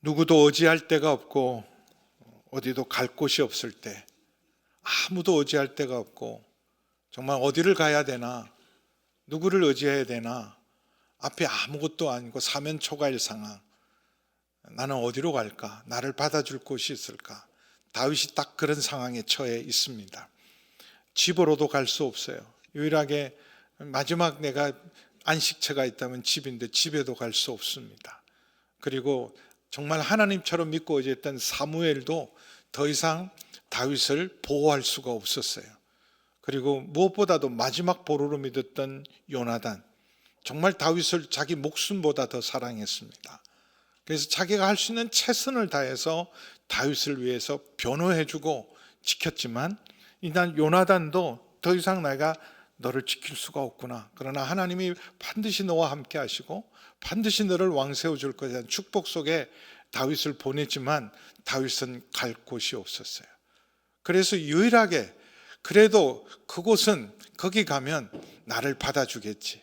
누구도 의지할 데가 없고 어디도 갈 곳이 없을 때, 아무도 의지할 데가 없고 정말 어디를 가야 되나, 누구를 의지해야 되나, 앞에 아무것도 아니고 사면초가일 상황. 나는 어디로 갈까? 나를 받아줄 곳이 있을까? 다윗이 딱 그런 상황에 처해 있습니다. 집으로도 갈 수 없어요. 유일하게 마지막 내가 안식처가 있다면 집인데 집에도 갈 수 없습니다. 그리고 정말 하나님처럼 믿고 의지했던 사무엘도 더 이상 다윗을 보호할 수가 없었어요. 그리고 무엇보다도 마지막 보루로 믿었던 요나단, 정말 다윗을 자기 목숨보다 더 사랑했습니다. 그래서 자기가 할 수 있는 최선을 다해서 다윗을 위해서 변호해주고 지켰지만, 이날 요나단도 더 이상 내가 너를 지킬 수가 없구나, 그러나 하나님이 반드시 너와 함께 하시고 반드시 너를 왕세워 줄 것이라는 축복 속에 다윗을 보냈지만 다윗은 갈 곳이 없었어요. 그래서 유일하게 그래도 그곳은 거기 가면 나를 받아주겠지,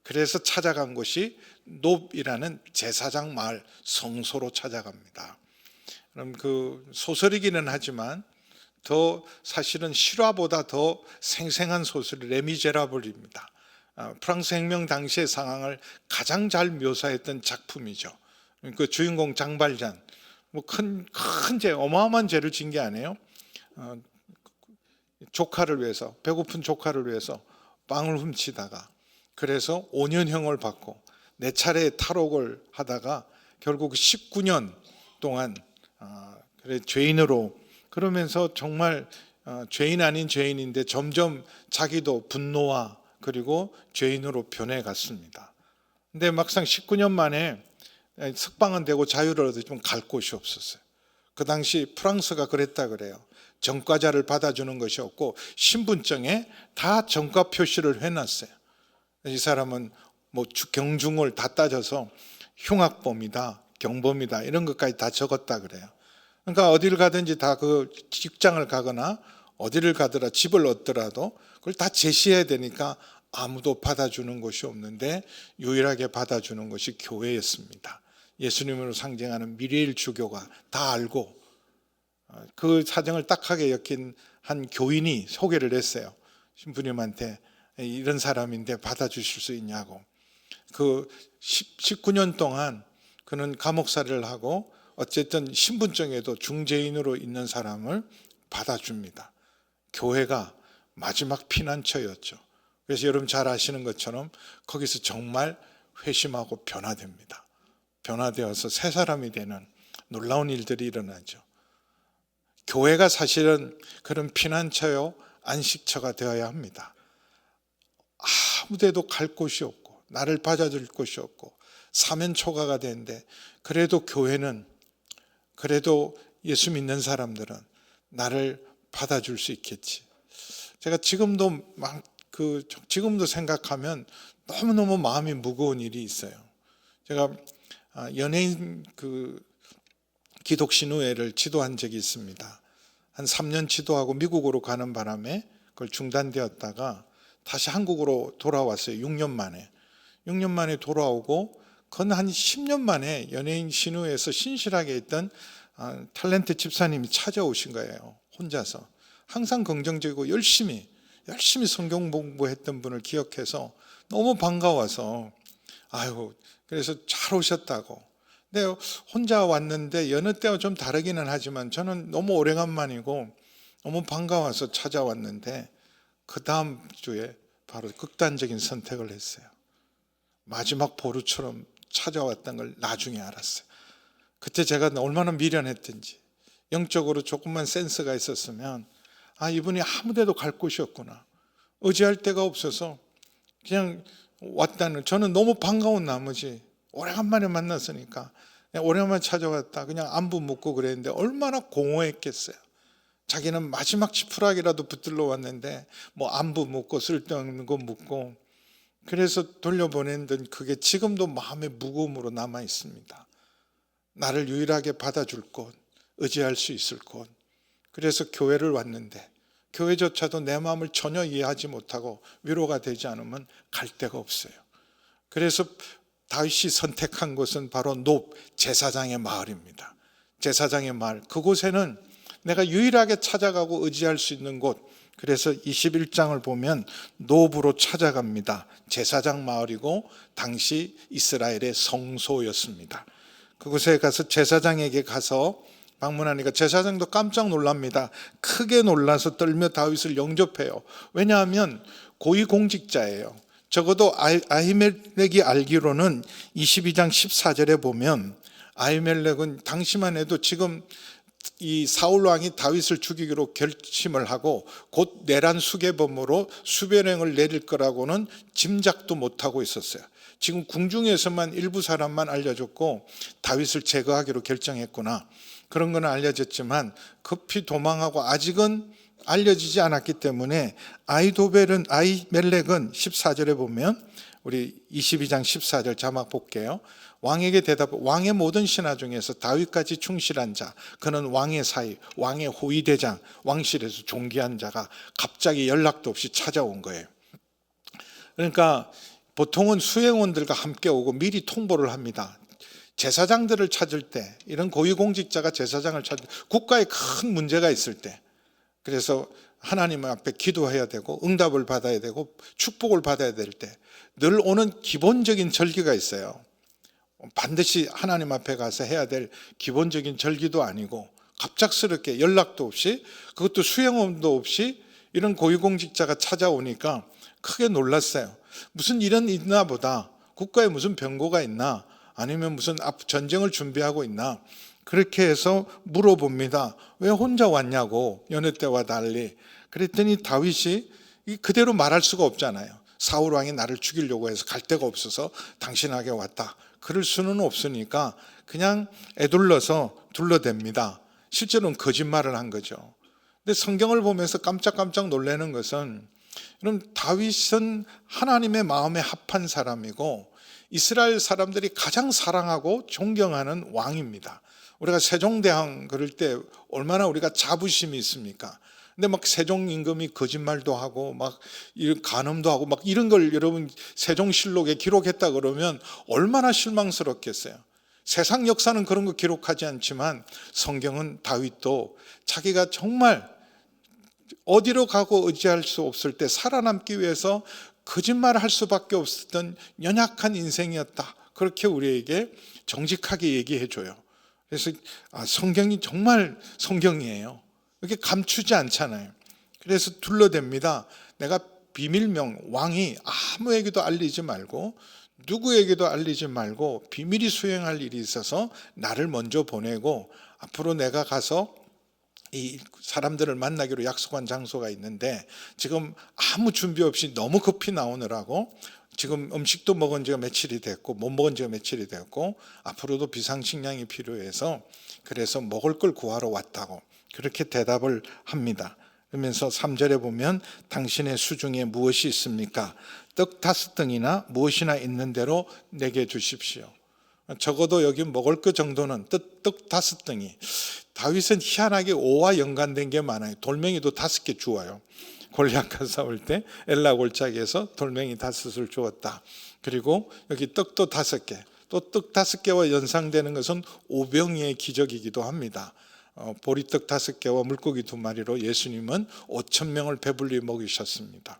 그래서 찾아간 곳이 놉이라는 제사장 마을 성소로 찾아갑니다. 그럼 그 소설이기는 하지만 더 사실은 실화보다 더 생생한 소설이 레미제라블입니다. 프랑스 혁명 당시의 상황을 가장 잘 묘사했던 작품이죠. 그 주인공 장발잔, 뭐 큰 죄, 어마어마한 죄를 진 게 아니에요. 조카를 위해서, 배고픈 조카를 위해서 빵을 훔치다가 그래서 5년형을 받고 네 차례 탈옥을 하다가 결국 19년 동안 죄인으로, 그러면서 정말 죄인 아닌 죄인인데 점점 자기도 분노와 그리고 죄인으로 변해갔습니다. 근데 막상 19년 만에 석방은 되고 자유를 얻었지만 갈 곳이 없었어요. 그 당시 프랑스가 그랬다 그래요. 전과자를 받아주는 것이 없고 신분증에 다 전과 표시를 해놨어요. 이 사람은 뭐 경중을 다 따져서 흉악범이다, 경범이다, 이런 것까지 다 적었다 그래요. 그러니까 어디를 가든지 다 그 직장을 가거나 어디를 가더라, 집을 얻더라도 그걸 다 제시해야 되니까 아무도 받아주는 곳이 없는데 유일하게 받아주는 것이 교회였습니다. 예수님으로 상징하는 미래일 주교가 다 알고 그 사정을 딱하게 엮인 한 교인이 소개를 했어요. 신부님한테 이런 사람인데 받아주실 수 있냐고. 그 19년 동안 그는 감옥살이를 하고 어쨌든 신분증에도 중죄인으로 있는 사람을 받아줍니다. 교회가 마지막 피난처였죠. 그래서 여러분 잘 아시는 것처럼 거기서 정말 회심하고 변화됩니다. 변화되어서 새 사람이 되는 놀라운 일들이 일어나죠. 교회가 사실은 그런 피난처요, 안식처가 되어야 합니다. 아무데도 갈 곳이 없고 나를 받아줄 곳이 없고 사면초가가 되는데, 그래도 교회는, 그래도 예수 믿는 사람들은 나를 받아줄 수 있겠지. 제가 지금도 지금도 생각하면 너무너무 마음이 무거운 일이 있어요. 제가 연예인 기독신우회를 지도한 적이 있습니다. 한 3년 지도하고 미국으로 가는 바람에 그걸 중단되었다가 다시 한국으로 돌아왔어요. 6년 만에 돌아오고, 그건 한 10년 만에 연예인 신우회에서 신실하게 있던 탤런트 집사님이 찾아오신 거예요. 혼자서. 항상 긍정적이고 열심히 성경 공부했던 분을 기억해서 너무 반가워서, 그래서 잘 오셨다고. 근데 혼자 왔는데 여느 때와 좀 다르기는 하지만 저는 너무 오래간만이고 너무 반가워서 찾아왔는데, 그 다음 주에 바로 극단적인 선택을 했어요. 마지막 보루처럼 찾아왔던 걸 나중에 알았어요. 그때 제가 얼마나 미련했던지, 영적으로 조금만 센스가 있었으면 이분이 아무데도 갈 곳이 없구나, 의지할 데가 없어서 그냥 왔다는, 저는 너무 반가운 나머지 오래간만에 만났으니까 오래간만에 찾아왔다 그냥 안부 묻고 그랬는데 얼마나 공허했겠어요. 자기는 마지막 지푸라기라도 붙들러 왔는데 뭐 안부 묻고 쓸데없는 거 묻고, 그래서 돌려보냈던 그게 지금도 마음의 무거움으로 남아 있습니다. 나를 유일하게 받아줄 곳, 의지할 수 있을 곳. 그래서 교회를 왔는데 교회조차도 내 마음을 전혀 이해하지 못하고 위로가 되지 않으면 갈 데가 없어요. 그래서 다윗이 선택한 곳은 바로 높 제사장의 마을입니다. 제사장의 마을, 그곳에는 내가 유일하게 찾아가고 의지할 수 있는 곳. 그래서 21장을 보면 노브로 찾아갑니다. 제사장 마을이고 당시 이스라엘의 성소였습니다. 그곳에 가서 제사장에게 가서 방문하니까 제사장도 깜짝 놀랍니다. 크게 놀라서 떨며 다윗을 영접해요. 왜냐하면 고위공직자예요. 적어도 아히멜렉이 알기로는 22장 14절에 보면 아히멜렉은 당시만 해도 지금 이 사울 왕이 다윗을 죽이기로 결심을 하고 곧 내란 수계범으로 수변행을 내릴 거라고는 짐작도 못하고 있었어요. 지금 궁중에서만 일부 사람만 알려줬고 다윗을 제거하기로 결정했구나, 그런 건 알려졌지만 급히 도망하고 아직은 알려지지 않았기 때문에 아히멜렉은 14절에 보면 우리 22장 14절 자막 볼게요. 왕에게 대답, 왕의 모든 신하 중에서 다윗까지 충실한 자, 그는 왕의 사위, 왕의 호위대장, 왕실에서 존귀한 자가 갑자기 연락도 없이 찾아온 거예요. 그러니까 보통은 수행원들과 함께 오고 미리 통보를 합니다. 제사장들을 찾을 때, 이런 고위공직자가 제사장을 찾을 때, 국가에 큰 문제가 있을 때, 그래서 하나님 앞에 기도해야 되고 응답을 받아야 되고 축복을 받아야 될 때 늘 오는 기본적인 절기가 있어요. 반드시 하나님 앞에 가서 해야 될 기본적인 절기도 아니고 갑작스럽게 연락도 없이, 그것도 수행원도 없이 이런 고위공직자가 찾아오니까 크게 놀랐어요. 무슨 일은 있나 보다, 국가에 무슨 변고가 있나, 아니면 무슨 전쟁을 준비하고 있나, 그렇게 해서 물어봅니다. 왜 혼자 왔냐고, 여느 때와 달리. 그랬더니 다윗이 그대로 말할 수가 없잖아요. 사울 왕이 나를 죽이려고 해서 갈 데가 없어서 당신에게 왔다, 그럴 수는 없으니까 그냥 애둘러서 둘러댑니다. 실제로는 거짓말을 한 거죠. 근데 성경을 보면서 깜짝깜짝 놀라는 것은, 여러분, 다윗은 하나님의 마음에 합한 사람이고 이스라엘 사람들이 가장 사랑하고 존경하는 왕입니다. 우리가 세종대왕 그럴 때 얼마나 우리가 자부심이 있습니까? 근데 막 세종 임금이 거짓말도 하고 막 이런 간음도 하고 막 이런 걸 여러분 세종실록에 기록했다 그러면 얼마나 실망스럽겠어요. 세상 역사는 그런 거 기록하지 않지만 성경은 다윗도 자기가 정말 어디로 가고 의지할 수 없을 때 살아남기 위해서 거짓말을 할 수밖에 없었던 연약한 인생이었다, 그렇게 우리에게 정직하게 얘기해 줘요. 그래서 성경이 정말 성경이에요. 이렇게 감추지 않잖아요. 그래서 둘러댑니다. 내가 비밀명, 왕이 아무에게도 알리지 말고 누구에게도 알리지 말고 비밀이 수행할 일이 있어서 나를 먼저 보내고, 앞으로 내가 가서 이 사람들을 만나기로 약속한 장소가 있는데 지금 아무 준비 없이 너무 급히 나오느라고, 지금 음식도 먹은 지가 며칠이 됐고 못 먹은 지가 며칠이 됐고 앞으로도 비상식량이 필요해서 그래서 먹을 걸 구하러 왔다고 그렇게 대답을 합니다. 그러면서 3절에 보면 당신의 수중에 무엇이 있습니까? 떡 5덩이나 무엇이나 있는 대로 내게 주십시오. 적어도 여기 먹을 것 정도는 떡 5덩이. 다윗은 희한하게 5와 연관된 게 많아요. 돌멩이도 5개 주어요. 골리앗과 싸울 때 엘라 골짜기에서 돌멩이 5을 주었다. 그리고 여기 떡도 5개. 또 떡 5개와 연상되는 것은 오병이의 기적이기도 합니다. 보리떡 5개와 물고기 2마리로 예수님은 5,000명을 배불리 먹이셨습니다.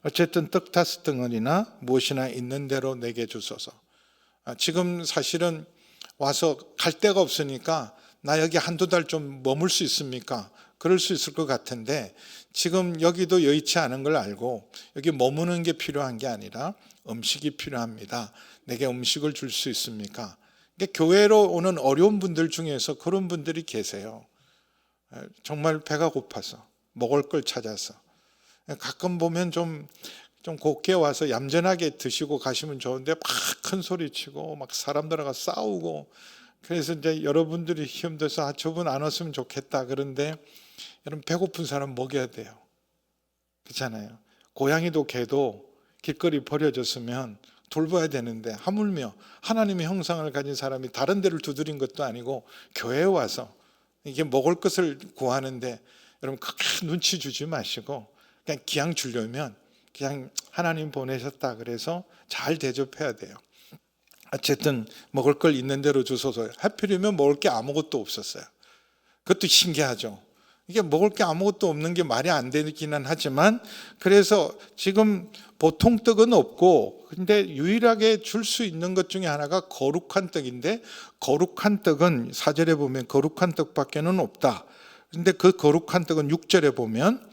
어쨌든 떡 5덩어리나 무엇이나 있는 대로 내게 주소서. 지금 사실은 와서 갈 데가 없으니까 나 여기 한두 달 좀 머물 수 있습니까? 그럴 수 있을 것 같은데 지금 여기도 여의치 않은 걸 알고 여기 머무는 게 필요한 게 아니라 음식이 필요합니다. 내게 음식을 줄 수 있습니까? 교회로 오는 어려운 분들 중에서 그런 분들이 계세요. 정말 배가 고파서 먹을 걸 찾아서. 가끔 보면 좀 곱게 와서 얌전하게 드시고 가시면 좋은데 막 큰 소리 치고 막 사람들하고 싸우고, 그래서 이제 여러분들이 힘들어서 저분 안 왔으면 좋겠다. 그런데 여러분, 배고픈 사람 먹여야 돼요. 그렇잖아요. 고양이도 개도 길거리 버려졌으면 돌봐야 되는데 하물며 하나님의 형상을 가진 사람이 다른 데를 두드린 것도 아니고 교회에 와서 이게 먹을 것을 구하는데, 여러분 크게 눈치 주지 마시고 그냥 기양 주려면 그냥 하나님 보내셨다 그래서 잘 대접해야 돼요. 어쨌든 먹을 걸 있는 대로 주소서. 하필이면 먹을 게 아무것도 없었어요. 그것도 신기하죠. 이게 먹을 게 아무것도 없는 게 말이 안 되기는 하지만, 그래서 지금 보통 떡은 없고, 근데 유일하게 줄 수 있는 것 중에 하나가 거룩한 떡인데, 거룩한 떡은 4절에 보면 거룩한 떡밖에는 없다. 근데 그 거룩한 떡은 6절에 보면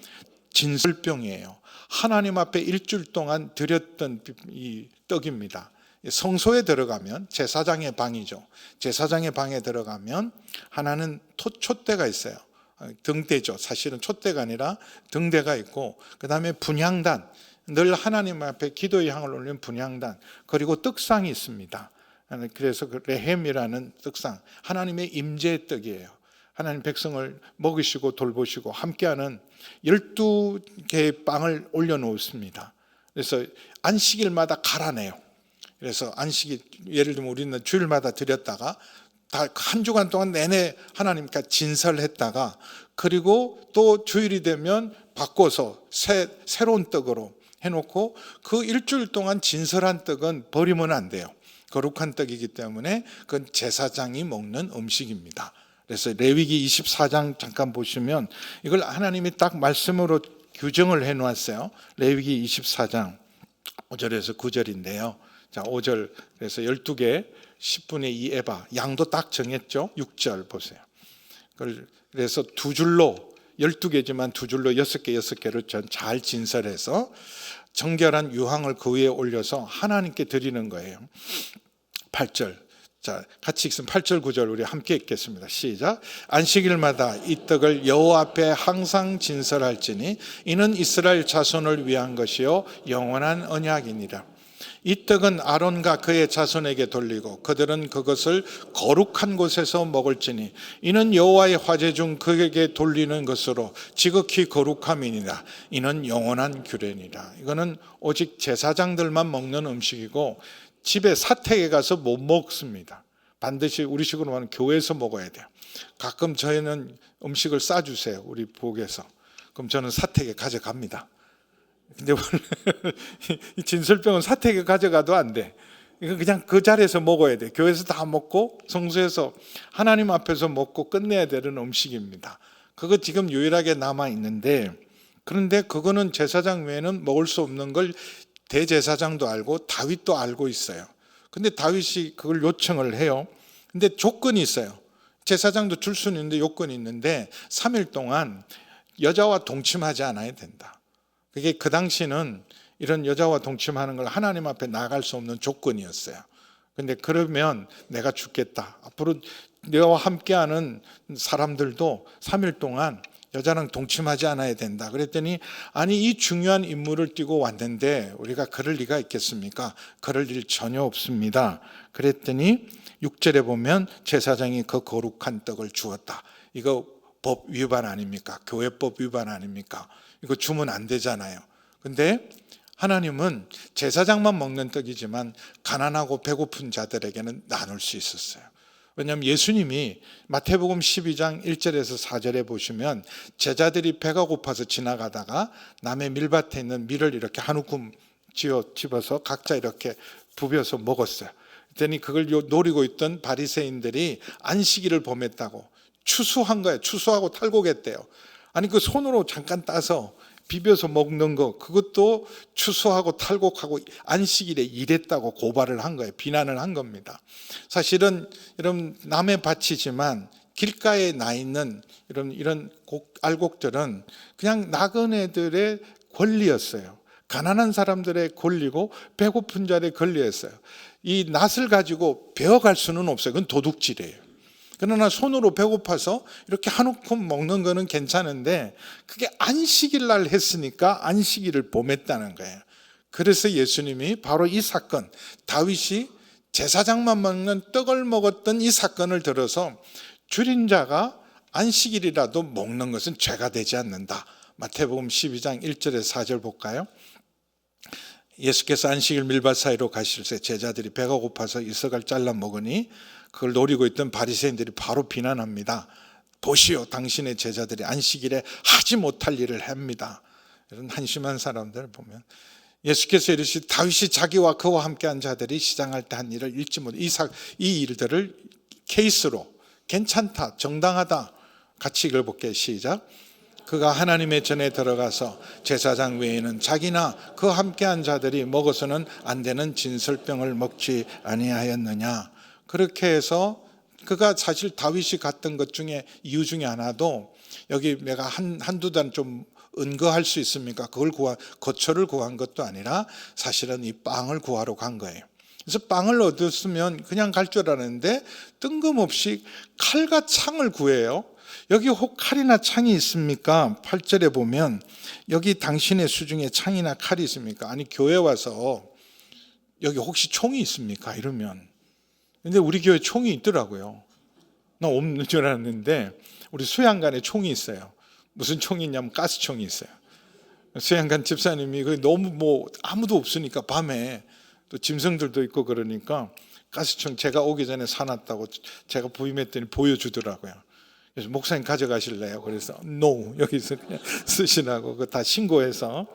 진설병이에요. 하나님 앞에 일주일 동안 드렸던 이 떡입니다. 성소에 들어가면, 제사장의 방이죠. 제사장의 방에 들어가면 하나는 촛대가 있어요. 등대죠. 사실은 촛대가 아니라 등대가 있고, 그 다음에 분향단, 늘 하나님 앞에 기도의 향을 올리는 분향단, 그리고 떡상이 있습니다. 그래서 그 레헴이라는 떡상, 하나님의 임재의 떡이에요. 하나님 백성을 먹이시고 돌보시고 함께하는 12개의 빵을 올려놓습니다. 그래서 안식일마다 갈아내요. 그래서 안식일, 예를 들면 우리는 주일마다 드렸다가 다 한 주간 동안 내내 하나님께 진설했다가, 그리고 또 주일이 되면 바꿔서 새로운 떡으로 해놓고, 그 일주일 동안 진설한 떡은 버리면 안 돼요. 거룩한 떡이기 때문에 그건 제사장이 먹는 음식입니다. 그래서 레위기 24장 잠깐 보시면 이걸 하나님이 딱 말씀으로 규정을 해놓았어요. 레위기 24장 5절에서 9절인데요. 자, 5절, 그래서 12개 10분의 2 에바, 양도 딱 정했죠. 6절 보세요. 그래서 두 줄로, 12개지만 두 줄로 6개 6개를 잘 진설해서 정결한 유황을 그 위에 올려서 하나님께 드리는 거예요. 8절, 자, 같이 읽으면 8절 9절 우리 함께 읽겠습니다. 시작. 안식일마다 이 떡을 여호와 앞에 항상 진설할지니 이는 이스라엘 자손을 위한 것이요 영원한 언약이니라. 이 떡은 아론과 그의 자손에게 돌리고 그들은 그것을 거룩한 곳에서 먹을지니 이는 여호와의 화제 중 그에게 돌리는 것으로 지극히 거룩함이니라. 이는 영원한 규례니라. 이거는 오직 제사장들만 먹는 음식이고 집에 사택에 가서 못 먹습니다. 반드시 우리식으로 말하면 교회에서 먹어야 돼요. 가끔 저희는 음식을 싸주세요. 우리 부엌에서. 그럼 저는 사택에 가져갑니다. 근데 원래 이 진설병은 사택에 가져가도 안 돼. 이거 그냥 그 자리에서 먹어야 돼. 교회에서 다 먹고 성소에서 하나님 앞에서 먹고 끝내야 되는 음식입니다. 그거 지금 유일하게 남아 있는데, 그런데 그거는 제사장 외에는 먹을 수 없는 걸 대제사장도 알고 다윗도 알고 있어요. 근데 다윗이 그걸 요청을 해요. 근데 조건이 있어요. 제사장도 줄 수는 있는데 요건이 있는데 3일 동안 여자와 동침하지 않아야 된다. 그게 그 당시는 이런 여자와 동침하는 걸 하나님 앞에 나갈 수 없는 조건이었어요. 근데 그러면 내가 죽겠다. 앞으로 너와 함께하는 사람들도 3일 동안 여자랑 동침하지 않아야 된다. 그랬더니 아니 이 중요한 임무를 띠고 왔는데 우리가 그럴 리가 있겠습니까? 그럴 일 전혀 없습니다. 그랬더니 6절에 보면 제사장이 그 거룩한 떡을 주었다. 이거 법 위반 아닙니까? 교회법 위반 아닙니까? 이거 주면 안 되잖아요. 근데 하나님은 제사장만 먹는 떡이지만 가난하고 배고픈 자들에게는 나눌 수 있었어요. 왜냐하면 예수님이 마태복음 12장 1절에서 4절에 보시면 제자들이 배가 고파서 지나가다가 남의 밀밭에 있는 밀을 이렇게 한 움큼 집어서 각자 이렇게 부벼서 먹었어요. 그랬더니 그걸 노리고 있던 바리새인들이 안식일을 범했다고 추수한 거예요. 추수하고 탈곡했대요. 아니 그 손으로 잠깐 따서 비벼서 먹는 거, 그것도 추수하고 탈곡하고 안식일에 일했다고 고발을 한 거예요. 비난을 한 겁니다. 사실은 이런 남의 밭이지만 길가에 나 있는 이런 알곡들은 그냥 나그네들의 권리였어요. 가난한 사람들의 권리고 배고픈 자의 권리였어요. 이 낫을 가지고 베어갈 수는 없어요. 그건 도둑질이에요. 그러나 손으로 배고파서 이렇게 한 움큼 먹는 거는 괜찮은데 그게 안식일 날 했으니까 안식일을 범했다는 거예요. 그래서 예수님이 바로 이 사건, 다윗이 제사장만 먹는 떡을 먹었던 이 사건을 들어서 줄인 자가 안식일이라도 먹는 것은 죄가 되지 않는다. 마태복음 12장 1절에서 4절 볼까요? 예수께서 안식일 밀밭 사이로 가실 때 제자들이 배가 고파서 이석을 잘라 먹으니 그걸 노리고 있던 바리새인들이 바로 비난합니다. 보시오, 당신의 제자들이 안식일에 하지 못할 일을 합니다. 이런 한심한 사람들을 보면 예수께서 이르시되 다윗이 자기와 그와 함께한 자들이 시장할 때 한 일을 잊지 못해. 이 일들을 케이스로 괜찮다, 정당하다 같이 읽어볼게요. 시작. 그가 하나님의 전에 들어가서 제사장 외에는 자기나 그와 함께한 자들이 먹어서는 안 되는 진설병을 먹지 아니하였느냐. 그렇게 해서 그가 사실 다윗이 갔던 것 중에 이유 중에 하나도 여기 내가 한두 단 좀 은거할 수 있습니까? 거처를 구한 것도 아니라 사실은 이 빵을 구하러 간 거예요. 그래서 빵을 얻었으면 그냥 갈 줄 알았는데 뜬금없이 칼과 창을 구해요. 여기 혹 칼이나 창이 있습니까? 8절에 보면 여기 당신의 수중에 창이나 칼이 있습니까? 아니 교회 와서 여기 혹시 총이 있습니까? 이러면. 근데 우리 교회 총이 있더라고요. 나 없는 줄 알았는데 우리 수양관에 총이 있어요. 무슨 총이 있냐면 가스총이 있어요. 수양관 집사님이 너무 아무도 없으니까 밤에 또 짐승들도 있고 그러니까 가스총 제가 오기 전에 사놨다고 제가 부임했더니 보여주더라고요. 그래서 목사님 가져가실래요? 그래서 no, 여기서 그냥 쓰시라고 그거 다 신고해서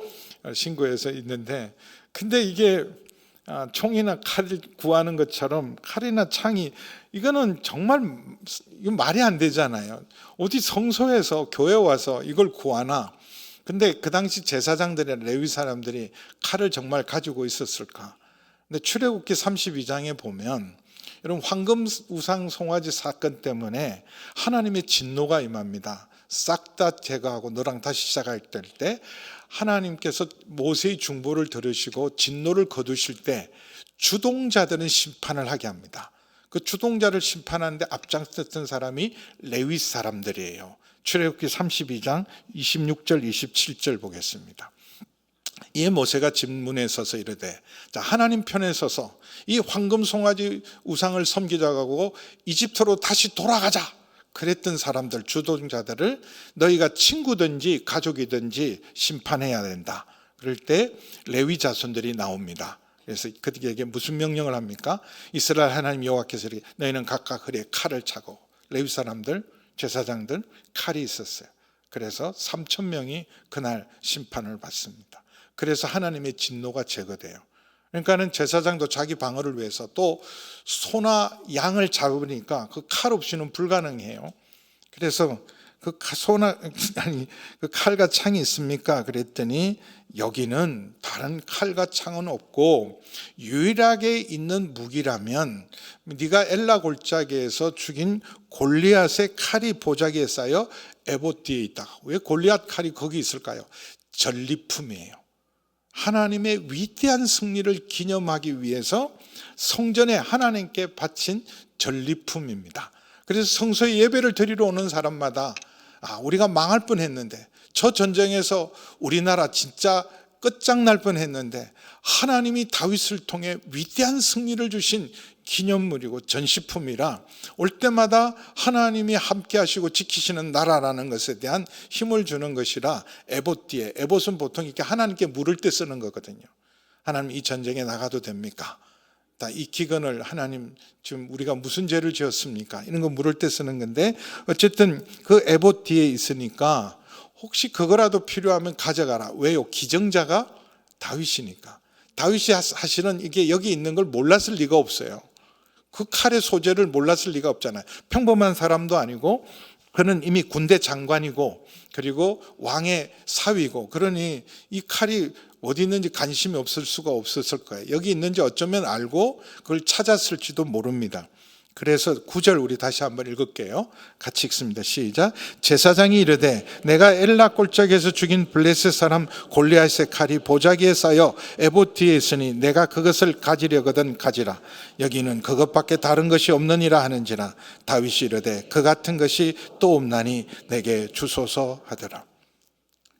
있는데, 근데 이게 총이나 칼을 구하는 것처럼 칼이나 창이 이거는 정말 이거 말이 안 되잖아요. 어디 성소에서 교회 와서 이걸 구하나? 근데 그 당시 제사장들이나 레위 사람들이 칼을 정말 가지고 있었을까? 근데 출애굽기 32장에 보면 여러분 황금 우상 송아지 사건 때문에 하나님의 진노가 임합니다. 싹 다 제거하고 너랑 다시 시작할 때 하나님께서 모세의 중보를 들으시고 진노를 거두실 때 주동자들은 심판을 하게 합니다. 그 주동자를 심판하는데 앞장섰던 사람이 레위 사람들이에요. 출애굽기 32장 26절 27절 보겠습니다. 이에 모세가 진문에 서서 이르되 자 하나님 편에 서서 이 황금 송아지 우상을 섬기자고 이집트로 다시 돌아가자 그랬던 사람들 주동자들을 너희가 친구든지 가족이든지 심판해야 된다. 그럴 때 레위 자손들이 나옵니다. 그래서 그들에게 무슨 명령을 합니까? 이스라엘 하나님 여호와께서 이렇게 너희는 각각 허리에 칼을 차고 레위 사람들 제사장들 칼이 있었어요. 그래서 3,000명이 그날 심판을 받습니다. 그래서 하나님의 진노가 제거돼요. 그러니까는 제사장도 자기 방어를 위해서 또 소나 양을 잡으니까 그 칼 없이는 불가능해요. 그래서 그 칼과 창이 있습니까? 그랬더니 여기는 다른 칼과 창은 없고 유일하게 있는 무기라면 네가 엘라 골짜기에서 죽인 골리앗의 칼이 보자기에 쌓여 에봇 뒤에 있다. 왜 골리앗 칼이 거기 있을까요? 전리품이에요. 하나님의 위대한 승리를 기념하기 위해서 성전에 하나님께 바친 전리품입니다. 그래서 성소에 예배를 드리러 오는 사람마다 우리가 망할 뻔했는데 저 전쟁에서 우리나라 진짜 끝장날 뻔했는데 하나님이 다윗을 통해 위대한 승리를 주신 기념물이고 전시품이라 올 때마다 하나님이 함께 하시고 지키시는 나라라는 것에 대한 힘을 주는 것이라 에봇 뒤에, 에봇은 보통 이렇게 하나님께 물을 때 쓰는 거거든요. 하나님 이 전쟁에 나가도 됩니까? 이 기근을 하나님 지금 우리가 무슨 죄를 지었습니까? 이런 거 물을 때 쓰는 건데 어쨌든 그 에봇 뒤에 있으니까 혹시 그거라도 필요하면 가져가라. 왜요? 기정자가 다윗이니까. 다윗이 사실은 이게 여기 있는 걸 몰랐을 리가 없어요. 그 칼의 소재를 몰랐을 리가 없잖아요. 평범한 사람도 아니고 그는 이미 군대 장관이고 그리고 왕의 사위고 그러니 이 칼이 어디 있는지 관심이 없을 수가 없었을 거예요. 여기 있는지 어쩌면 알고 그걸 찾았을지도 모릅니다. 그래서 9절 우리 다시 한번 읽을게요. 같이 읽습니다. 시작. 제사장이 이르되 내가 엘라 골짜기에서 죽인 블레셋 사람 골리앗의 칼이 보자기에 쌓여 에봇 뒤에 있으니 내가 그것을 가지려거든 가지라. 여기는 그것밖에 다른 것이 없느니라 하는지라. 다윗이 이르되 그 같은 것이 또 없나니 내게 주소서 하더라.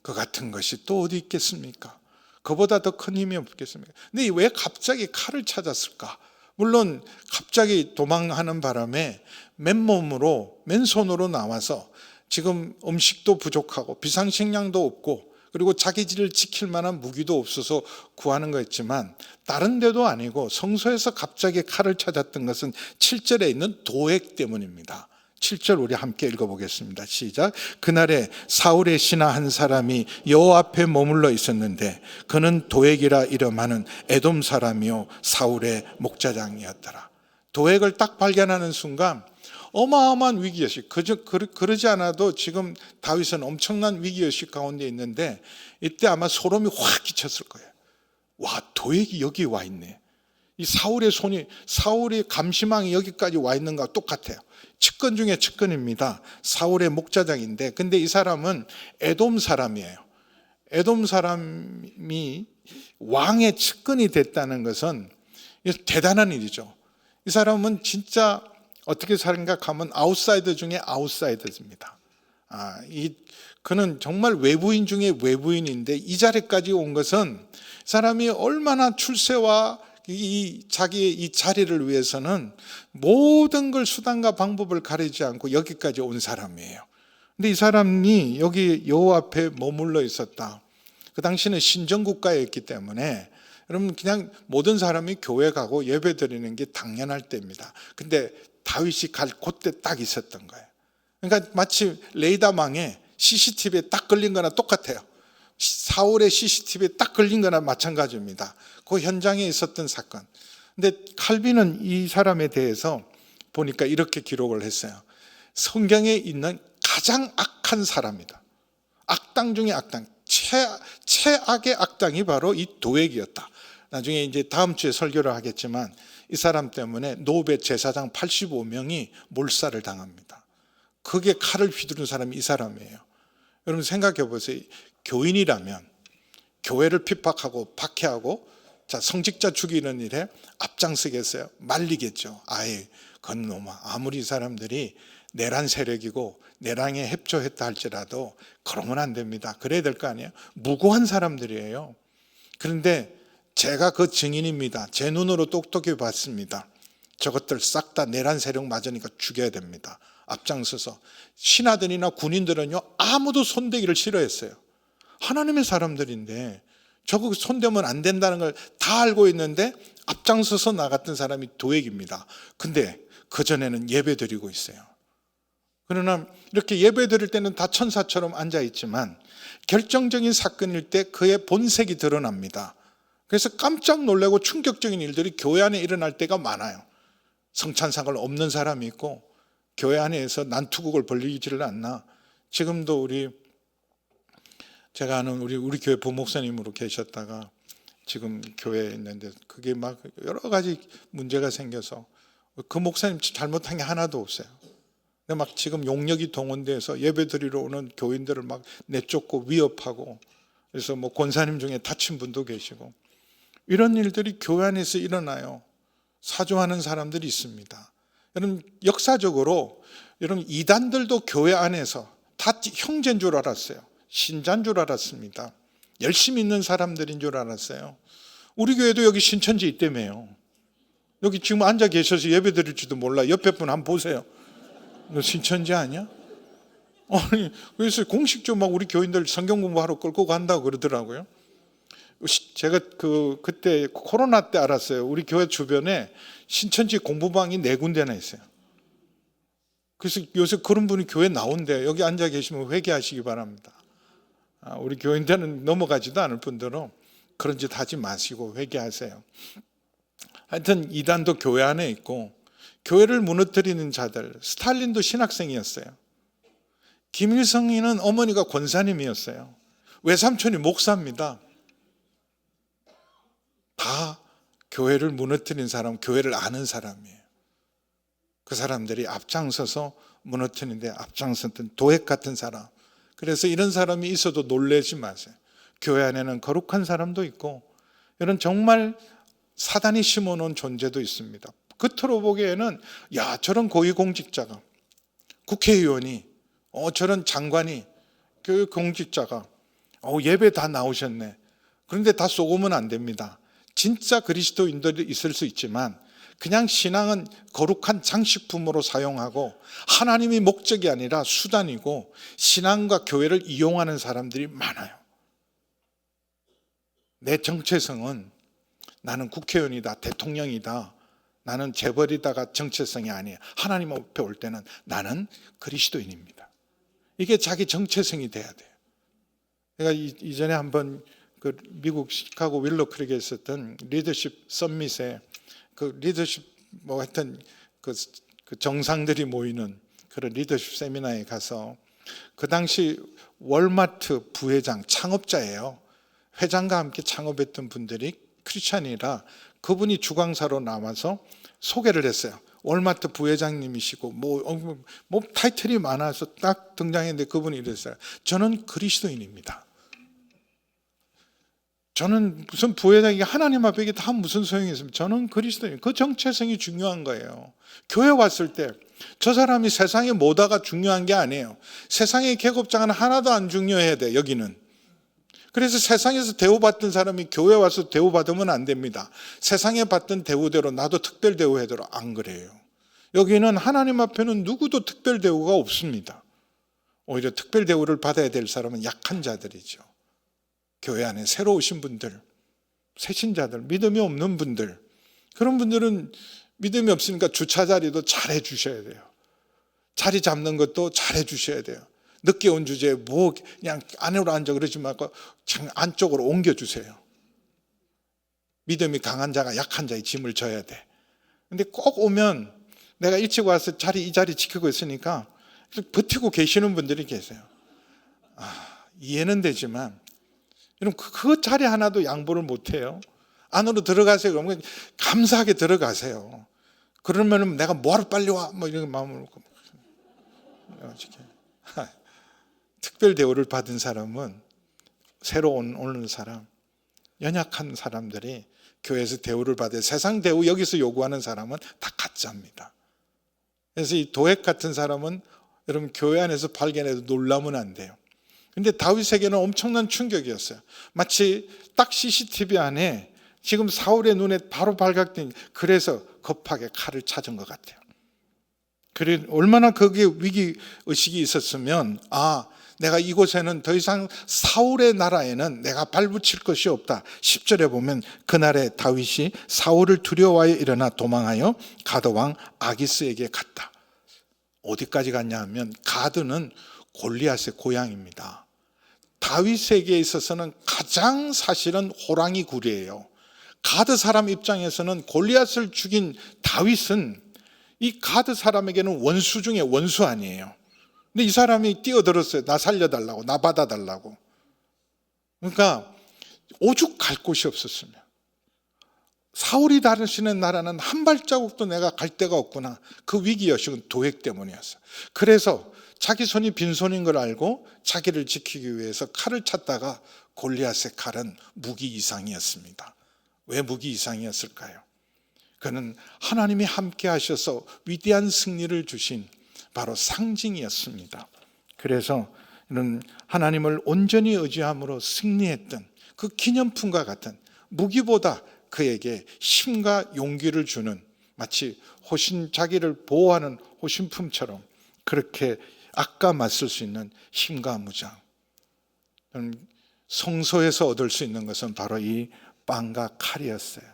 그 같은 것이 또 어디 있겠습니까? 그보다 더 큰 힘이 없겠습니까? 근데 왜 갑자기 칼을 찾았을까? 물론 갑자기 도망하는 바람에 맨손으로 나와서 지금 음식도 부족하고 비상식량도 없고 그리고 자기 집을 지킬 만한 무기도 없어서 구하는 거였지만 다른 데도 아니고 성소에서 갑자기 칼을 찾았던 것은 7절에 있는 도액 때문입니다. 7절 우리 함께 읽어보겠습니다. 시작. 그날에 사울의 신하 한 사람이 여호와 앞에 머물러 있었는데 그는 도액이라 이름하는 에돔 사람이요 사울의 목자장이었더라. 도액을 딱 발견하는 순간 어마어마한 위기의식, 그러지 않아도 지금 다윗은 엄청난 위기의식 가운데 있는데 이때 아마 소름이 확 끼쳤을 거예요. 와, 도액이 여기 와 있네. 이 사울의 감시망이 여기까지 와 있는 거와 똑같아요. 측근 중에 측근입니다. 사울의 목자장인데, 근데 이 사람은 에돔 사람이에요. 에돔 사람이 왕의 측근이 됐다는 것은 대단한 일이죠. 이 사람은 진짜 어떻게 생각하면 아웃사이더 중에 아웃사이더입니다. 그는 정말 외부인 중에 외부인인데 이 자리까지 온 것은 사람이 얼마나 출세와 자기의 이 자리를 위해서는 모든 걸 수단과 방법을 가리지 않고 여기까지 온 사람이에요. 근데 이 사람이 여기 여호와 앞에 머물러 있었다. 그 당시는 신정국가였기 때문에 여러분 그냥 모든 사람이 교회 가고 예배 드리는 게 당연할 때입니다. 근데 다윗이 갈 그때 딱 있었던 거예요. 그러니까 마치 레이더망에 CCTV에 딱 걸린 거나 똑같아요. 사울의 CCTV에 딱 걸린 거나 마찬가지입니다. 그 현장에 있었던 사건. 근데 칼빈은 이 사람에 대해서 보니까 이렇게 기록을 했어요. 성경에 있는 가장 악한 사람이다. 악당 중에 악당, 최악의 악당이 바로 이 도액이었다. 나중에 이제 다음 주에 설교를 하겠지만 이 사람 때문에 노베 제사장 85명이 몰살을 당합니다. 그게 칼을 휘두른 사람이 이 사람이에요. 여러분 생각해 보세요. 교인이라면 교회를 핍박하고 박해하고 성직자 죽이는 일에 앞장서겠어요? 말리겠죠. 아예 건놈아. 아무리 이 사람들이 내란 세력이고 내란에 협조했다 할지라도 그러면 안 됩니다. 그래야 될 거 아니에요? 무고한 사람들이에요. 그런데 제가 그 증인입니다. 제 눈으로 똑똑히 봤습니다. 저것들 싹 다 내란 세력 맞으니까 죽여야 됩니다. 앞장서서. 신하들이나 군인들은요 아무도 손대기를 싫어했어요. 하나님의 사람들인데 저거 손대면 안 된다는 걸 다 알고 있는데 앞장서서 나갔던 사람이 도액입니다. 근데 그전에는 예배 드리고 있어요. 그러나 이렇게 예배 드릴 때는 다 천사처럼 앉아있지만 결정적인 사건일 때 그의 본색이 드러납니다. 그래서 깜짝 놀라고 충격적인 일들이 교회 안에 일어날 때가 많아요. 성찬상을 없는 사람이 있고 교회 안에서 난투극을 벌리지를 않나. 지금도 제가 아는 우리 교회 부목사님으로 계셨다가 지금 교회에 있는데 그게 막 여러 가지 문제가 생겨서 그 목사님 잘못한 게 하나도 없어요. 근데 막 지금 용력이 동원돼서 예배 드리러 오는 교인들을 막 내쫓고 위협하고 그래서 뭐 권사님 중에 다친 분도 계시고 이런 일들이 교회 안에서 일어나요. 사조하는 사람들이 있습니다. 여러분 역사적으로 여러분 이단들도 교회 안에서 다 형제인 줄 알았어요. 신자인 줄 알았습니다. 열심히 있는 사람들인 줄 알았어요. 우리 교회도 여기 신천지 있다며요. 여기 지금 앉아 계셔서 예배 드릴지도 몰라. 옆에 분 한번 보세요. 너 신천지 아니야? 아니, 그래서 공식적으로 막 우리 교인들 성경 공부하러 끌고 간다고 그러더라고요. 제가 그때 코로나 때 알았어요. 우리 교회 주변에 신천지 공부방이 4군데나 있어요. 그래서 요새 그런 분이 교회 나온대요. 여기 앉아 계시면 회개하시기 바랍니다. 우리 교인들은 넘어가지도 않을 뿐더러 그런 짓 하지 마시고 회개하세요. 하여튼 이단도 교회 안에 있고 교회를 무너뜨리는 자들, 스탈린도 신학생이었어요. 김일성이는 어머니가 권사님이었어요. 외삼촌이 목사입니다. 다 교회를 무너뜨린 사람, 교회를 아는 사람이에요. 그 사람들이 앞장서서 무너뜨리는데 앞장섰던 도액 같은 사람. 그래서 이런 사람이 있어도 놀라지 마세요. 교회 안에는 거룩한 사람도 있고 이런 정말 사단이 심어놓은 존재도 있습니다. 겉으로 보기에는 야 저런 고위공직자가 국회의원이 저런 장관이 교육 공직자가 예배 다 나오셨네. 그런데 다 쏘고면 안 됩니다. 진짜 그리스도인들이 있을 수 있지만 그냥 신앙은 거룩한 장식품으로 사용하고 하나님이 목적이 아니라 수단이고 신앙과 교회를 이용하는 사람들이 많아요. 내 정체성은 나는 국회의원이다, 대통령이다, 나는 재벌이다가 정체성이 아니에요. 하나님 앞에 올 때는 나는 그리스도인입니다. 이게 자기 정체성이 돼야 돼요. 내가 이전에 한번 그 미국 시카고 윌로크릭에 있었던 리더십 서밋에 그 리더십 뭐 하여튼 그 정상들이 모이는 그런 리더십 세미나에 가서 그 당시 월마트 부회장 창업자예요. 회장과 함께 창업했던 분들이 크리스찬이라 그분이 주강사로 나와서 소개를 했어요. 월마트 부회장님이시고 뭐 타이틀이 많아서 딱 등장했는데 그분이 이랬어요. 저는 그리스도인입니다. 저는 무슨 부회장이 하나님 앞에 이게 다 무슨 소용이 있습니까? 저는 그리스도인. 그 정체성이 중요한 거예요. 교회 왔을 때 저 사람이 세상에 뭐다가 중요한 게 아니에요. 세상의 계급장은 하나도 안 중요해야 돼, 여기는. 그래서 세상에서 대우받던 사람이 교회 와서 대우받으면 안 됩니다. 세상에 받던 대우대로 나도 특별 대우해도록 안 그래요. 여기는 하나님 앞에는 누구도 특별 대우가 없습니다. 오히려 특별 대우를 받아야 될 사람은 약한 자들이죠. 교회 안에 새로 오신 분들, 새신자들, 믿음이 없는 분들, 그런 분들은 믿음이 없으니까 주차 자리도 잘해 주셔야 돼요. 자리 잡는 것도 잘해 주셔야 돼요. 늦게 온 주제에 뭐 그냥 안으로 앉아 그러지 말고 안쪽으로 옮겨 주세요. 믿음이 강한 자가 약한 자의 짐을 져야 돼. 근데 꼭 오면 내가 일찍 와서 이 자리 지키고 있으니까 버티고 계시는 분들이 계세요. 이해는 되지만 여러분 그 자리 하나도 양보를 못 해요. 안으로 들어가세요. 그러면 감사하게 들어가세요. 그러면 내가 뭐하러 빨리 와? 뭐 이런 마음을 먹고. 특별 대우를 받은 사람은 새로 오는 사람, 연약한 사람들이 교회에서 대우를 받아요. 세상 대우 여기서 요구하는 사람은 다 가짜입니다. 그래서 이 도액 같은 사람은 여러분 교회 안에서 발견해도 놀라면 안 돼요. 근데 다윗에게는 엄청난 충격이었어요. 마치 딱 CCTV 안에 지금 사울의 눈에 바로 발각된, 그래서 급하게 칼을 찾은 것 같아요. 그래 얼마나 거기에 위기 의식이 있었으면 내가 이곳에는 더 이상 사울의 나라에는 내가 발붙일 것이 없다. 10절에 보면 그날에 다윗이 사울을 두려워하여 일어나 도망하여 가드 왕 아기스에게 갔다. 어디까지 갔냐 하면 가드는 골리앗의 고향입니다. 다윗에게 있어서는 가장 사실은 호랑이 굴이에요. 가드 사람 입장에서는 골리앗을 죽인 다윗은 이 가드 사람에게는 원수 중에 원수 아니에요. 근데 이 사람이 뛰어들었어요. 나 살려달라고, 나 받아달라고. 그러니까 오죽 갈 곳이 없었으면. 사울이 다니시는 나라는 한 발자국도 내가 갈 데가 없구나. 그 위기의식은 도액 때문이었어요. 그래서 자기 손이 빈손인 걸 알고 자기를 지키기 위해서 칼을 찾다가 골리앗의 칼은 무기 이상이었습니다. 왜 무기 이상이었을까요? 그는 하나님이 함께 하셔서 위대한 승리를 주신 바로 상징이었습니다. 그래서 이런 하나님을 온전히 의지함으로 승리했던 그 기념품과 같은 무기보다 그에게 힘과 용기를 주는, 마치 자기를 보호하는 호신품처럼 그렇게 악과 맞설 수 있는 힘과 무장. 성소에서 얻을 수 있는 것은 바로 이 빵과 칼이었어요.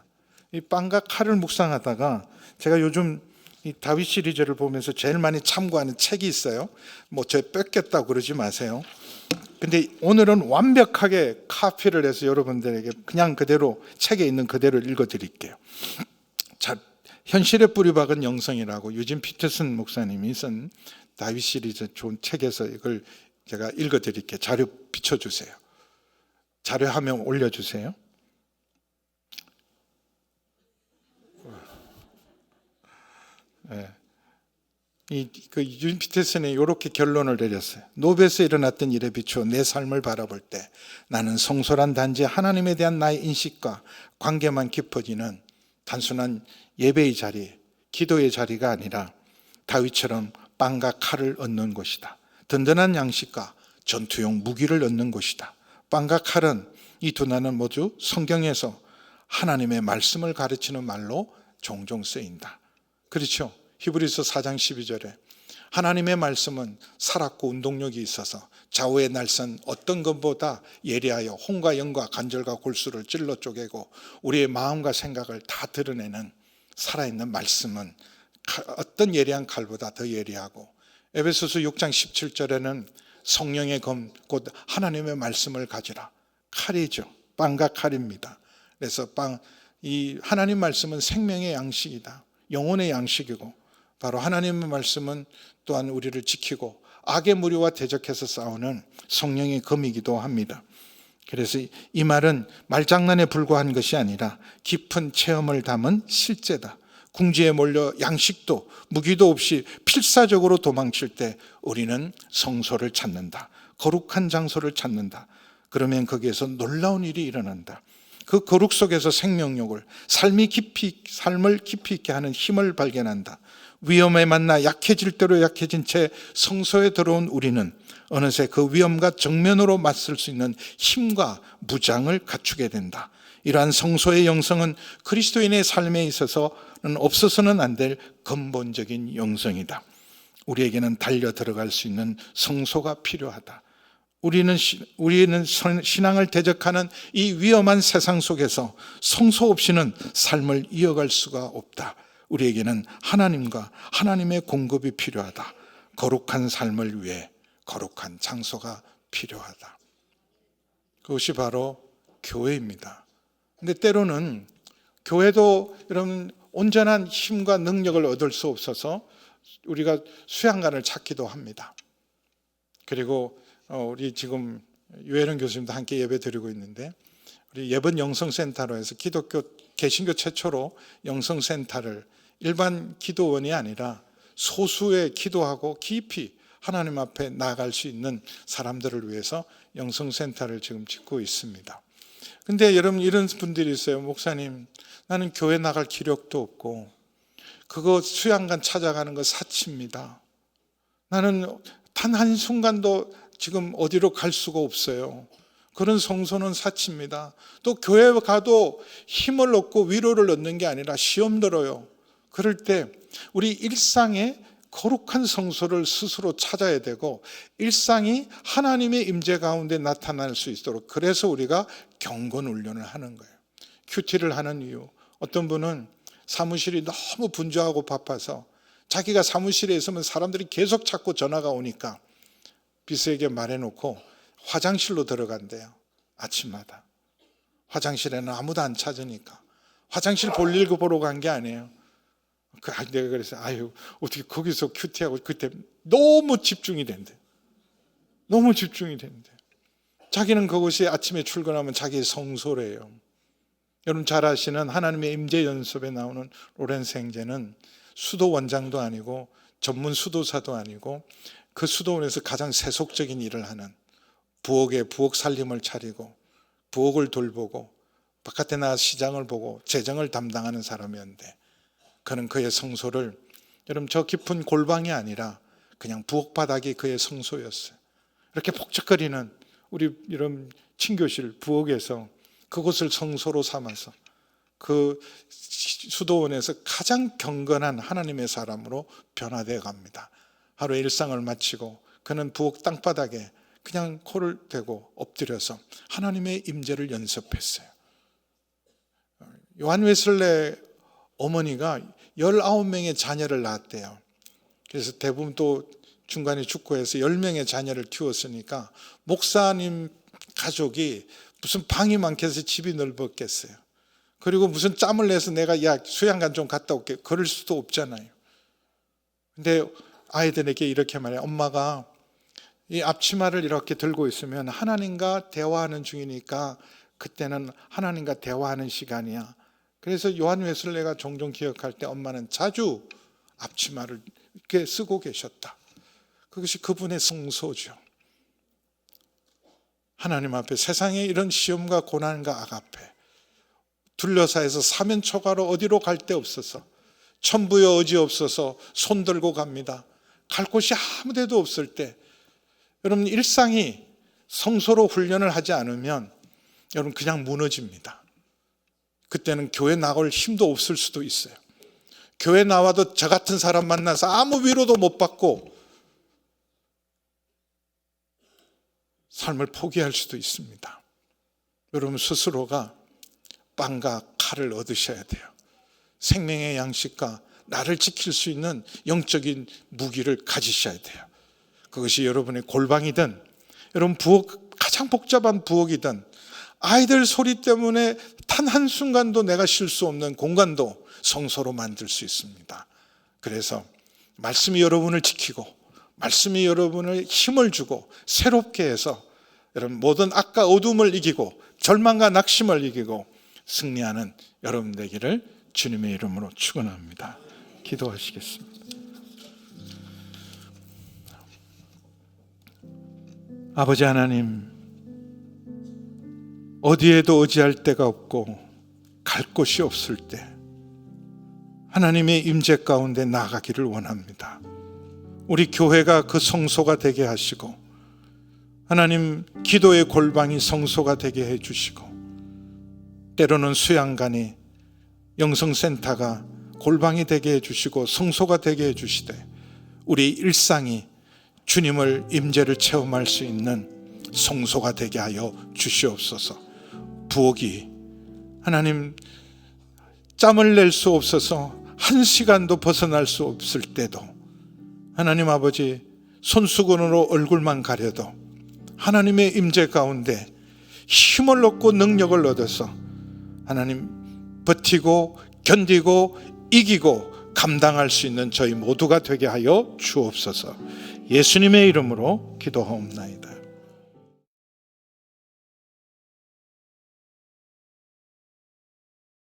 이 빵과 칼을 묵상하다가 제가 요즘 이 다윗 시리즈를 보면서 제일 많이 참고하는 책이 있어요. 뭐 저 뺏겼다고 그러지 마세요. 근데 오늘은 완벽하게 카피를 해서 여러분들에게 그냥 그대로 책에 있는 그대로 읽어드릴게요. 자, 현실의 뿌리박은 영성이라고 유진 피터슨 목사님이 쓴 다윗 시리즈 좋은 책에서 이걸 제가 읽어드릴게요. 자료 비춰주세요. 자료 화면 올려주세요. 네. 그 유진 피터슨이 이렇게 결론을 내렸어요. 노베에서 일어났던 일에 비추어 내 삶을 바라볼 때 나는 성소란 단지 하나님에 대한 나의 인식과 관계만 깊어지는 단순한 예배의 자리, 기도의 자리가 아니라 다윗처럼 빵과 칼을 얻는 곳이다. 든든한 양식과 전투용 무기를 얻는 곳이다. 빵과 칼은 이 두 단어는 모두 성경에서 하나님의 말씀을 가르치는 말로 종종 쓰인다. 그렇죠? 히브리서 4장 12절에 하나님의 말씀은 살았고 운동력이 있어서 좌우의 날선 어떤 것보다 예리하여 혼과 영과 관절과 골수를 찔러 쪼개고 우리의 마음과 생각을 다 드러내는 살아있는 말씀은 어떤 예리한 칼보다 더 예리하고, 에베소서 6장 17절에는 성령의 검 곧 하나님의 말씀을 가지라. 칼이죠. 빵과 칼입니다. 그래서 이 하나님 말씀은 생명의 양식이다. 영혼의 양식이고, 바로 하나님의 말씀은 또한 우리를 지키고 악의 무리와 대적해서 싸우는 성령의 검이기도 합니다. 그래서 이 말은 말장난에 불과한 것이 아니라 깊은 체험을 담은 실제다. 궁지에 몰려 양식도 무기도 없이 필사적으로 도망칠 때 우리는 성소를 찾는다. 거룩한 장소를 찾는다. 그러면 거기에서 놀라운 일이 일어난다. 그 거룩 속에서 생명력을, 삶을 깊이 있게 하는 힘을 발견한다. 위험에 만나 약해질 대로 약해진 채 성소에 들어온 우리는 어느새 그 위험과 정면으로 맞설 수 있는 힘과 무장을 갖추게 된다. 이러한 성소의 영성은 그리스도인의 삶에 있어서는 없어서는 안 될 근본적인 영성이다. 우리에게는 달려 들어갈 수 있는 성소가 필요하다. 우리는 신앙을 대적하는 이 위험한 세상 속에서 성소 없이는 삶을 이어갈 수가 없다. 우리에게는 하나님과 하나님의 공급이 필요하다. 거룩한 삶을 위해 거룩한 장소가 필요하다. 그것이 바로 교회입니다. 근데 때로는 교회도 여러분 온전한 힘과 능력을 얻을 수 없어서 우리가 수양관을 찾기도 합니다. 그리고 우리 지금 유혜령 교수님도 함께 예배 드리고 있는데, 우리 예번 영성센터로 해서 기독교 개신교 최초로 영성센터를 일반 기도원이 아니라 소수의 기도하고 깊이 하나님 앞에 나아갈 수 있는 사람들을 위해서 영성센터를 지금 짓고 있습니다. 근데 여러분 이런 분들이 있어요. 목사님, 나는 교회 나갈 기력도 없고 그거 수양관 찾아가는 거 사치입니다. 나는 단 한순간도 지금 어디로 갈 수가 없어요. 그런 성소는 사치입니다. 또 교회 가도 힘을 얻고 위로를 얻는 게 아니라 시험 들어요. 그럴 때 우리 일상에 거룩한 성소를 스스로 찾아야 되고, 일상이 하나님의 임재 가운데 나타날 수 있도록, 그래서 우리가 경건 훈련을 하는 거예요. 큐티를 하는 이유, 어떤 분은 사무실이 너무 분주하고 바빠서 자기가 사무실에 있으면 사람들이 계속 찾고 전화가 오니까 비서에게 말해놓고 화장실로 들어간대요. 아침마다 화장실에는 아무도 안 찾으니까. 화장실 볼일 보러 간 게 아니에요. 내가 그래서 어떻게 거기서 큐티하고, 그때 너무 집중이 된대. 너무 집중이 된대. 자기는 그것이 아침에 출근하면 자기의 성소래요. 여러분 잘 아시는 하나님의 임재 연습에 나오는 로렌스 형제는 수도 원장도 아니고 전문 수도사도 아니고 그 수도원에서 가장 세속적인 일을 하는, 부엌에 부엌 살림을 차리고 부엌을 돌보고 바깥에 나가 시장을 보고 재정을 담당하는 사람이었는데, 그는 그의 성소를, 여러분 저 깊은 골방이 아니라 그냥 부엌 바닥이 그의 성소였어요. 이렇게 폭적거리는 우리 이런 친교실 부엌에서 그곳을 성소로 삼아서 그 수도원에서 가장 경건한 하나님의 사람으로 변화되어 갑니다. 하루의 일상을 마치고 그는 부엌 땅바닥에 그냥 코를 대고 엎드려서 하나님의 임재를 연습했어요. 요한 웨슬레 어머니가 19명의 자녀를 낳았대요. 그래서 대부분 또 중간에 죽고 해서 10명의 자녀를 키웠으니까 목사님 가족이 무슨 방이 많겠어요? 집이 넓었겠어요? 그리고 무슨 짬을 내서 내가 수양관 좀 갔다 올게, 그럴 수도 없잖아요. 근데 아이들에게 이렇게 말해요. 엄마가 이 앞치마를 이렇게 들고 있으면 하나님과 대화하는 중이니까 그때는 하나님과 대화하는 시간이야. 그래서 요한 웨슬레가 종종 기억할 때 엄마는 자주 앞치마를 이렇게 쓰고 계셨다. 그것이 그분의 성소죠. 하나님 앞에 세상의 이런 시험과 고난과 악 앞에 둘러싸여서 사면초가로 어디로 갈 데 없어서, 천부의 의지 없어서 손 들고 갑니다. 갈 곳이 아무 데도 없을 때, 여러분 일상이 성소로 훈련을 하지 않으면 여러분 그냥 무너집니다. 그때는 교회 나갈 힘도 없을 수도 있어요. 교회 나와도 저 같은 사람 만나서 아무 위로도 못 받고 삶을 포기할 수도 있습니다. 여러분 스스로가 빵과 칼을 얻으셔야 돼요. 생명의 양식과 나를 지킬 수 있는 영적인 무기를 가지셔야 돼요. 그것이 여러분의 골방이든, 여러분 부엌, 가장 복잡한 부엌이든, 아이들 소리 때문에 단 한순간도 내가 쉴 수 없는 공간도 성소로 만들 수 있습니다. 그래서 말씀이 여러분을 지키고, 말씀이 여러분을 힘을 주고 새롭게 해서 여러분 모든 악과 어둠을 이기고 절망과 낙심을 이기고 승리하는 여러분 되기를 주님의 이름으로 축원합니다. 기도하시겠습니다. 아버지 하나님, 어디에도 의지할 데가 없고 갈 곳이 없을 때 하나님의 임재 가운데 나가기를 원합니다. 우리 교회가 그 성소가 되게 하시고, 하나님 기도의 골방이 성소가 되게 해주시고, 때로는 수양관이, 영성센터가 골방이 되게 해주시고 성소가 되게 해주시되, 우리 일상이 주님을 임재를 체험할 수 있는 성소가 되게 하여 주시옵소서. 부엌이 하나님 짬을 낼 수 없어서 한 시간도 벗어날 수 없을 때도 하나님 아버지 손수건으로 얼굴만 가려도 하나님의 임재 가운데 힘을 얻고 능력을 얻어서 하나님 버티고 견디고 이기고 감당할 수 있는 저희 모두가 되게 하여 주옵소서. 예수님의 이름으로 기도하옵나이다.